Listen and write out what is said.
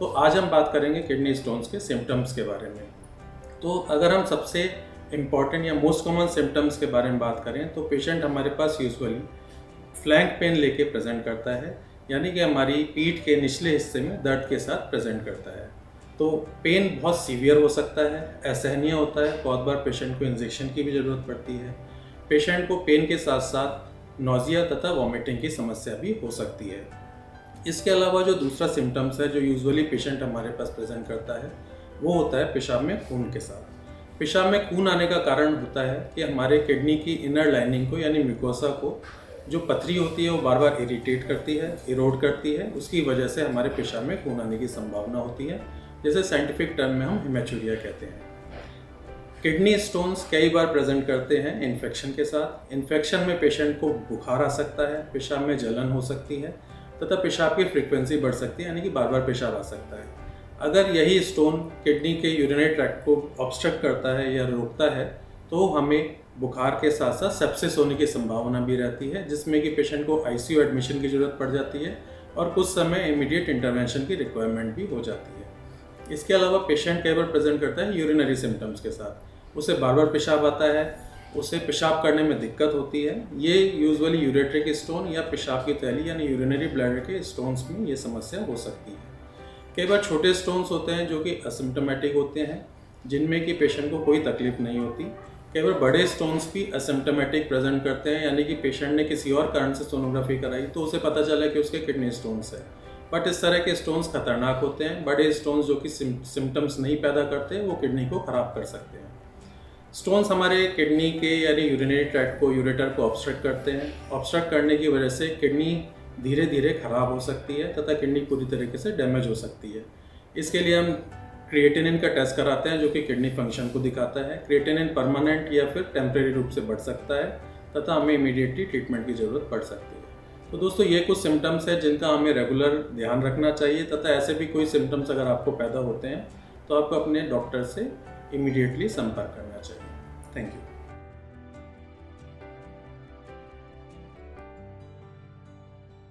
तो आज हम बात करेंगे किडनी स्टोन्स के सिम्टम्स के बारे में। तो अगर हम सबसे इम्पॉर्टेंट या मोस्ट कॉमन सिम्टम्स के बारे में बात करें तो पेशेंट हमारे पास यूजुअली फ्लैंक पेन लेके प्रेजेंट करता है, यानी कि हमारी पीठ के निचले हिस्से में दर्द के साथ प्रेजेंट करता है। तो पेन बहुत सीवियर हो सकता है, असहनीय होता है, बहुत बार पेशेंट को इंजेक्शन की भी ज़रूरत पड़ती है। पेशेंट को पेन के साथ साथ नोजिया तथा वॉमिटिंग की समस्या भी हो सकती है। इसके अलावा जो दूसरा सिम्टम्स है जो यूजुअली पेशेंट हमारे पास प्रेजेंट करता है वो होता है पेशाब में खून के साथ। पेशाब में खून आने का कारण होता है कि हमारे किडनी की इनर लाइनिंग को यानी म्यूकोसा को जो पथरी होती है वो बार बार इरिटेट करती है, इरोड करती है। उसकी वजह से हमारे पेशाब में खून आने की संभावना होती है, जैसे साइंटिफिक टर्म में हम हेमेचूरिया कहते हैं। किडनी स्टोन्स कई बार प्रेजेंट करते हैं इन्फेक्शन के साथ। इन्फेक्शन में पेशेंट को बुखार आ सकता है, पेशाब में जलन हो सकती है तथा पेशाब की फ्रीक्वेंसी बढ़ सकती है, यानी कि बार बार पेशाब आ सकता है। अगर यही स्टोन किडनी के यूरिनरी ट्रैक्ट को ऑब्स्ट्रक्ट करता है या रोकता है तो हमें बुखार के साथ साथ सेप्सिस होने की संभावना भी रहती है, जिसमें कि पेशेंट को आईसीयू एडमिशन की ज़रूरत पड़ जाती है और कुछ समय इमीडिएट इंटरवेंशन की रिक्वायरमेंट भी हो जाती है। इसके अलावा पेशेंट कई बार प्रेजेंट करता है यूरिनरी सिम्टम्स के साथ। उसे बार बार पेशाब आता है, उसे पेशाब करने में दिक्कत होती है। ये यूजुअली यूरेट्रिक स्टोन या पेशाब की थैली यानी यूरिनरी ब्लैडर के स्टोन्स में ये समस्या हो सकती है। कई बार छोटे स्टोन्स होते हैं जो कि असिम्प्टोमेटिक होते हैं, जिनमें कि पेशेंट को कोई तकलीफ नहीं होती। कई बार बड़े स्टोन्स भी असिम्प्टोमेटिक प्रेजेंट करते हैं, यानी कि पेशेंट ने किसी और कारण से सोनोग्राफी कराई तो उसे पता चला कि उसके किडनी स्टोन्स है। बट इस तरह के स्टोन्स खतरनाक होते हैं। बड़े स्टोन्स जो कि सिम्टम्स नहीं पैदा करते वो किडनी को ख़राब कर सकते हैं। स्टोन्स हमारे किडनी के यानी यूरिनरी ट्रैक्ट को, यूरेटर को ऑब्स्ट्रक्ट करते हैं। ऑब्स्ट्रक्ट करने की वजह से किडनी धीरे धीरे ख़राब हो सकती है तथा किडनी पूरी तरीके से डैमेज हो सकती है। इसके लिए हम क्रिएटिनिन का टेस्ट कराते हैं जो कि किडनी फंक्शन को दिखाता है। क्रिएटिनिन परमानेंट या फिर टेम्परेरी रूप से बढ़ सकता है तथा हमें इमीडिएटली ट्रीटमेंट की ज़रूरत पड़ सकती है। तो दोस्तों ये कुछ सिम्टम्स है जिनका हमें रेगुलर ध्यान रखना चाहिए तथा ऐसे भी कोई सिम्टम्स अगर आपको पैदा होते हैं तो आपको अपने डॉक्टर से इमीडिएटली संपर्क करना चाहिए। Thank you.